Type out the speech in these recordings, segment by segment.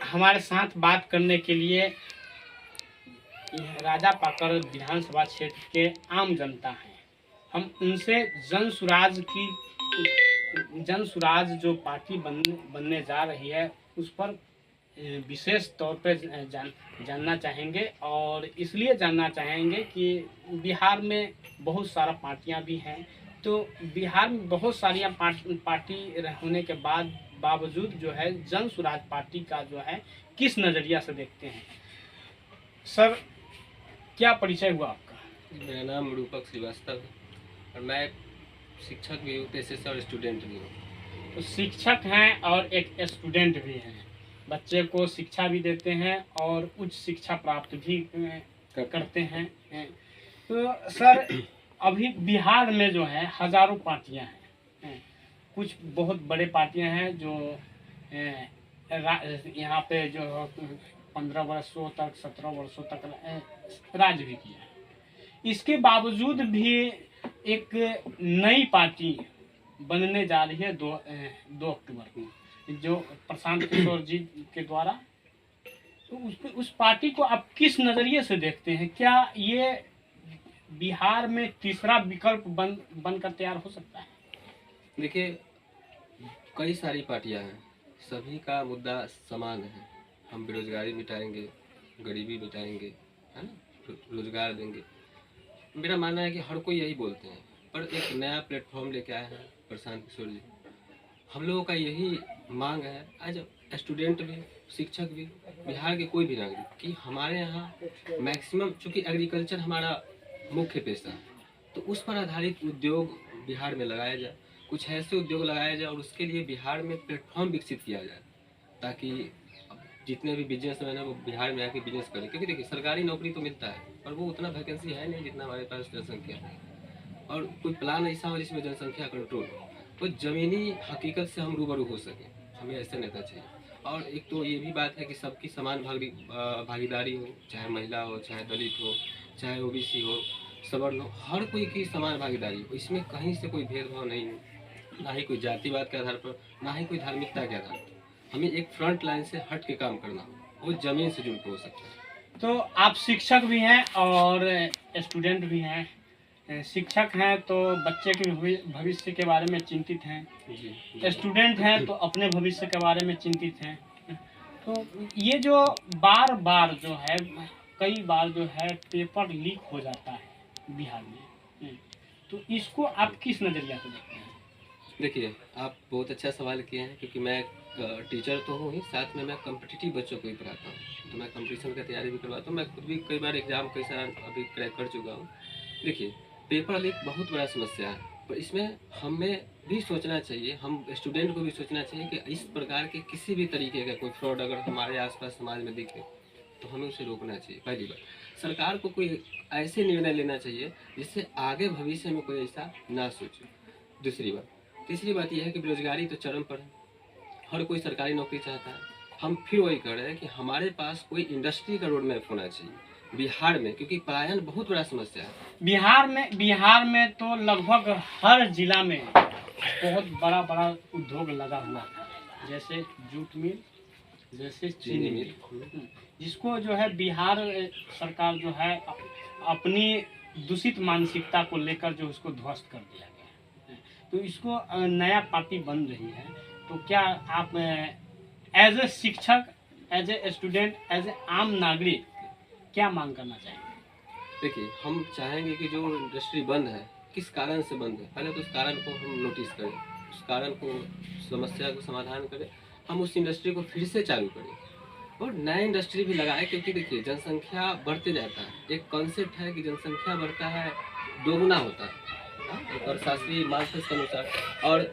हमारे साथ बात करने के लिए राजा पाकर विधानसभा क्षेत्र के आम जनता हैं। हम उनसे जन सुराज जो पार्टी बनने जा रही है उस पर विशेष तौर पर जानना चाहेंगे, और इसलिए जानना चाहेंगे कि बिहार में बहुत सारा पार्टियां भी हैं। तो बिहार में बहुत सारी पार्टी होने के बावजूद जो है जन सुराज पार्टी का जो है किस नज़रिया से देखते हैं। सर, क्या परिचय हुआ आपका? मेरा नाम रूपक श्रीवास्तव है और मैं शिक्षक भी हूँ, पेशे और स्टूडेंट भी हूँ। तो शिक्षक हैं और एक स्टूडेंट भी हैं, बच्चे को शिक्षा भी देते हैं और उच्च शिक्षा प्राप्त भी करते हैं। तो सर, अभी बिहार में जो है हजारों पार्टियां हैं। कुछ बहुत बड़े पार्टियां हैं जो यहाँ पे जो 15 वर्षों तक 17 वर्षों तक राज भी किया है। इसके बावजूद भी एक नई पार्टी बनने जा रही है 2 अक्टूबर को, जो प्रशांत किशोर जी के द्वारा। तो उस पार्टी को आप किस नज़रिए से देखते हैं? क्या ये बिहार में तीसरा विकल्प बनकर तैयार हो सकता है? देखिए, कई सारी पार्टियां हैं, सभी का मुद्दा समान है। हम बेरोजगारी मिटाएंगे, गरीबी मिटाएंगे, है ना, रोजगार देंगे। मेरा मानना है कि हर कोई यही बोलते हैं, पर एक नया प्लेटफॉर्म लेके आए हैं प्रशांत किशोर जी। हम लोगों का यही मांग है, एज स्टूडेंट भी, शिक्षक भी, बिहार के कोई भी नागरिक, कि हमारे यहाँ मैक्सिमम, चूँकि एग्रीकल्चर हमारा मुख्य पेशा है, तो उस पर आधारित उद्योग बिहार में लगाया जाए, कुछ ऐसे उद्योग लगाया जाए और उसके लिए बिहार में प्लेटफॉर्म विकसित किया जाए, ताकि जितने भी बिजनेसमैन हैं वो बिहार में आके बिजनेस करें। क्योंकि देखिए, सरकारी नौकरी तो मिलता है पर वो उतना वैकेंसी है नहीं जितना हमारे पास जनसंख्या है, और कोई प्लान ऐसा हो जिसमें जनसंख्या कंट्रोल हो, तो ज़मीनी हकीकत से हम रूबरू हो सकें। हमें ऐसे नेता चाहिए। और एक तो ये भी बात है कि सबकी समान भागीदारी हो, चाहे महिला हो, चाहे दलित हो, चाहे ओबीसी हो, सवर्ण हो, हर कोई की समान भागीदारी हो। इसमें कहीं से कोई भेदभाव नहीं हो, ना ही कोई जातिवाद के आधार पर, ना ही कोई धार्मिकता के आधार पर। हमें एक फ्रंट लाइन से हट के काम करना हो, वो ज़मीन से जुड़ के हो सकता है। तो आप शिक्षक भी हैं और स्टूडेंट भी हैं। शिक्षक हैं तो बच्चे के भविष्य के बारे में चिंतित हैं, स्टूडेंट हैं तो अपने भविष्य के बारे में चिंतित हैं। तो ये जो बार बार जो है, कई बार जो है पेपर लीक हो जाता है बिहार में, तो इसको आप किस नज़रिया से देखते हैं? देखिए, आप बहुत अच्छा सवाल किए हैं, क्योंकि मैं टीचर तो हूँ ही, साथ में मैं कॉम्पिटिटिव बच्चों को भी पढ़ाता हूँ, तो मैं कंपटीशन की तैयारी भी करवाता हूँ। मैं खुद भी कई बार एग्जाम कई सारा अभी क्रैक कर चुका हूँ। देखिए, पेपर लीक बहुत बड़ा समस्या है, पर इसमें हमें भी सोचना चाहिए, हम स्टूडेंट को भी सोचना चाहिए कि इस प्रकार के किसी भी तरीके का कोई फ्रॉड अगर हमारे आसपास समाज में दिखे तो हमें उसे रोकना चाहिए। पहली बात, सरकार को कोई ऐसे निर्णय लेना चाहिए जिससे आगे भविष्य में कोई ऐसा ना सोचे। दूसरी बात, तीसरी बात यह है कि बेरोजगारी तो चरम पर है, हर कोई सरकारी नौकरी चाहता है। हम फिर वही कर रहे हैं कि हमारे पास कोई इंडस्ट्री का रोड मैप होना चाहिए बिहार में, क्योंकि पलायन बहुत बड़ा समस्या है बिहार में तो लगभग हर जिला में बहुत बड़ा बड़ा उद्योग लगा हुआ है, जैसे जूट मिल, जैसे चीनी मिल, जिसको जो है बिहार सरकार जो है अपनी दूषित मानसिकता को लेकर जो उसको ध्वस्त कर दिया गया। तो इसको नया पार्टी बन रही है, तो क्या आप एज ए शिक्षक, as a student, as a आम नागरिक क्या मांग करना चाहेंगे? देखिए, हम चाहेंगे कि जो इंडस्ट्री बंद है, किस कारण से बंद है, पहले तो उस कारण को हम नोटिस करें, उस कारण को, समस्या को समाधान करें, हम उस इंडस्ट्री को फिर से चालू करें और नया इंडस्ट्री भी लगाए। क्योंकि देखिए, जनसंख्या बढ़ते जाता है, एक कॉन्सेप्ट है कि जनसंख्या बढ़ता है दोगुना होता है और शास्त्रीय मार्क्स के अनुसार, और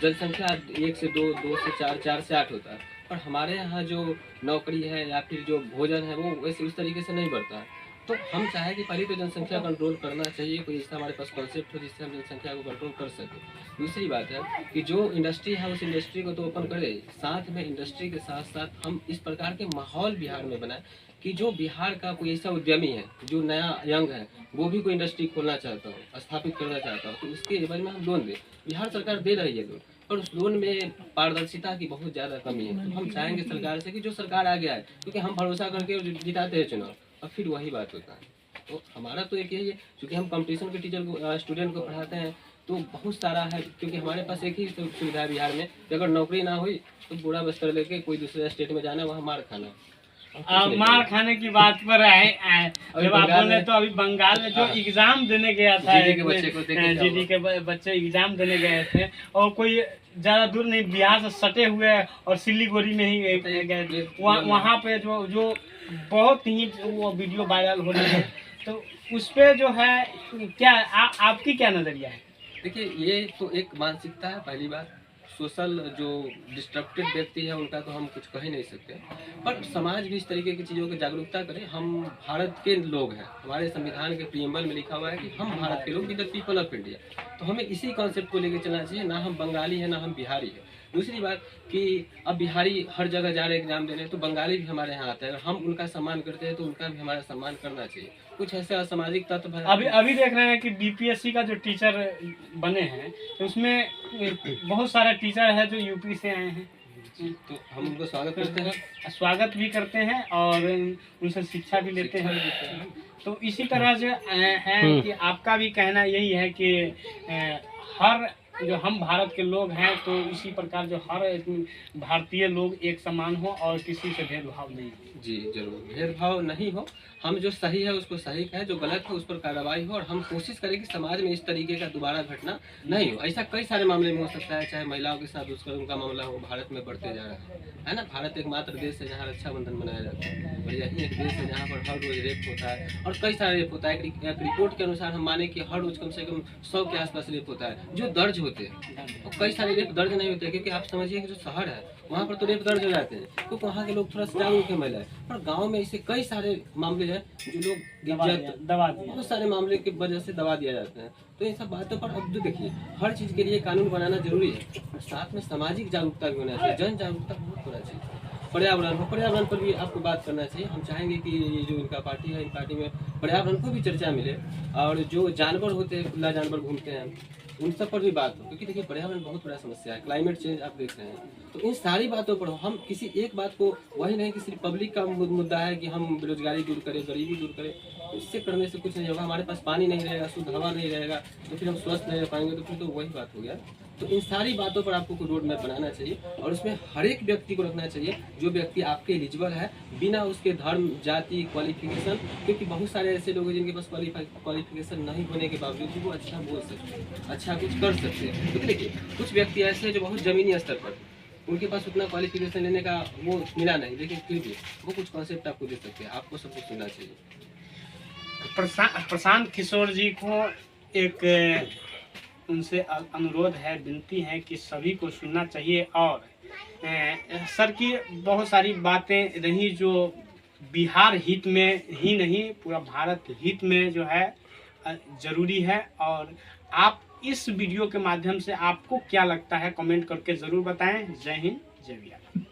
जनसंख्या 1 से 2, 2 से 4, 4 से 8 होता है। पर हमारे यहाँ जो नौकरी है या फिर जो भोजन है वो वैसे उस तरीके से नहीं बढ़ता है। तो हम चाहें कि पहले तो जनसंख्या कंट्रोल करना चाहिए, कोई ऐसा हमारे पास कॉन्सेप्ट हो जिससे हम जनसंख्या को कंट्रोल कर सकें। दूसरी बात है कि जो इंडस्ट्री है उस इंडस्ट्री को तो ओपन करें, साथ में इंडस्ट्री के साथ साथ हम इस प्रकार के माहौल बिहार में बनाएं कि जो बिहार का कोई ऐसा उद्यमी है जो नया यंग है, वो भी कोई इंडस्ट्री खोलना चाहता हो, स्थापित करना चाहता हो, तो उसके एवज में हम लोन दें। बिहार सरकार दे रही है लोन, और उस लोन में पारदर्शिता की बहुत ज़्यादा कमी है। तो हम चाहेंगे सरकार से कि जो सरकार आगे आए, क्योंकि हम भरोसा करके जिताते हैं चुनाव और फिर वही बात होता है। तो हमारा तो एक यही है, क्योंकि हम कंपटीशन के टीचर को स्टूडेंट को पढ़ाते हैं, तो बहुत सारा है, क्योंकि हमारे पास एक ही सुविधा है बिहार में कि अगर नौकरी ना हुई तो बूढ़ा बस्तर लेके कोई दूसरे स्टेट में जाना, वहाँ मार खाना। मार खाने की बात पर आए जब आप बोले तो अभी बंगाल में जो एग्जाम देने गया था जीडी के बच्चे को जीडी के बच्चे एग्जाम देने गए थे और कोई ज्यादा दूर नहीं बिहार से सटे हुए और सिलीगुड़ी में ही गए थे। वहाँ पे जो बहुत ही वो वीडियो वायरल हो रही है, तो उस पे जो है क्या आपकी क्या नजरिया है? देखिए, ये तो एक मानसिकता है। पहली बात, सोशल जो डिस्ट्रक्टेड व्यक्ति है उनका तो हम कुछ कह ही नहीं सकते, पर समाज भी इस तरीके की चीज़ों की जागरूकता करे। हम भारत के लोग हैं, हमारे संविधान के प्रीएम्बल में लिखा हुआ है कि हम भारत के लोग, द पीपल ऑफ इंडिया। तो हमें इसी कॉन्सेप्ट को लेकर चलना चाहिए, ना हम बंगाली है ना हम बिहारी है। दूसरी बात कि अब बिहारी हर जगह जा रहे एग्जाम देने, तो बंगाली भी हमारे यहाँ आते हैं। अगर हम उनका सम्मान करते हैं तो उनका भी हमारा सम्मान करना चाहिए। कुछ ऐसे असामाजिक तत्व अभी देख रहे हैं कि बीपीएससी का जो टीचर बने हैं तो उसमें बहुत सारे टीचर है जो यूपी से आए हैं, तो हम उनको स्वागत करते हैं, स्वागत भी करते हैं और उनसे शिक्षा भी लेते हैं। तो इसी तरह से है कि आपका भी कहना यही है कि हर जो हम भारत के लोग हैं तो इसी प्रकार जो हर भारतीय लोग एक समान हो और किसी से भेदभाव नहीं हो। जी जरूर, भेदभाव नहीं हो, हम जो सही है उसको सही कहें, जो गलत है उस पर कार्रवाई हो, और हम कोशिश करें कि समाज में इस तरीके का दोबारा घटना नहीं हो। ऐसा कई सारे मामले में हो सकता है, चाहे महिलाओं के साथ दुष्कर्म का मामला हो, भारत में बढ़ते जा रहा है ना। भारत एकमात्र देश है जहाँ रक्षाबंधन मनाया जाता है, और यही एक देश है जहाँ पर हर रोज रेप होता है और कई सारे रेप होता है। एक रिपोर्ट के अनुसार हम माने कि हर रोज कम से कम 100 के आसपास रेप होता है जो दर्ज होते हैं, और कई सारे रेप दर्ज नहीं होते, क्योंकि आप समझिए कि जो शहर है वहाँ पर तो रेप दर्ज हो जाते हैं, क्योंकि वहाँ के लोग थोड़ा सा जागरूक है महिला है, पर गाँव में ऐसे कई सारे मामले हैं जो लोग दबा दिया, बहुत सारे मामले की वजह से दबा दिया जाता है। तो इन सब बातों पर अब तो देखिए, हर चीज़ के लिए कानून बनाना जरूरी है, और साथ में सामाजिक जागरूकता भी होना चाहिए, जन जागरूकता बहुत होना चाहिए। पर्यावरण पर भी आपको बात करना चाहिए। हम चाहेंगे कि ये जो इनका पार्टी है, इन पार्टी में पर्यावरण को भी चर्चा मिले, और जो जानवर होते हैं, खुला जानवर घूमते हैं, उन सब पर भी बात हो, क्योंकि देखिए पर्यावरण बहुत बड़ा समस्या है, क्लाइमेट चेंज आप देख रहे हैं। तो इन सारी बातों पर हम किसी एक बात को, वही नहीं कि सिर्फ पब्लिक का मुद्दा है कि हम बेरोजगारी दूर करें, गरीबी दूर करें, इससे करने से कुछ नहीं होगा। हमारे पास पानी नहीं रहेगा, शुद्ध हवा नहीं रहेगा, तो फिर हम स्वस्थ नहीं रह पाएंगे, तो फिर तो वही बात हो गया। तो इन सारी बातों पर आपको कोई रोड मैप बनाना चाहिए, और उसमें हर एक व्यक्ति को रखना चाहिए जो व्यक्ति आपके एलिजिबल है, बिना उसके धर्म, जाति, क्वालिफिकेशन, क्योंकि बहुत सारे ऐसे लोग हैं जिनके पास क्वालिफिकेशन नहीं होने के बावजूद भी वो अच्छा बोल सकते हैं, अच्छा कुछ कर सकते हैं। क्योंकि देखिए कुछ व्यक्ति ऐसे हैं जो बहुत ज़मीनी स्तर पर, उनके पास उतना क्वालिफिकेशन लेने का वो मिला नहीं, लेकिन फिर भी वो कुछ कॉन्सेप्ट आपको दे सकते हैं। आपको सब कुछ सुनना चाहिए। प्रशांत किशोर जी को एक उनसे अनुरोध है, विनती है कि सभी को सुनना चाहिए, और सर की बहुत सारी बातें रही जो बिहार हित में ही नहीं पूरा भारत हित में जो है ज़रूरी है। और आप इस वीडियो के माध्यम से आपको क्या लगता है कमेंट करके ज़रूर बताएं। जय हिंद, जय बिहार।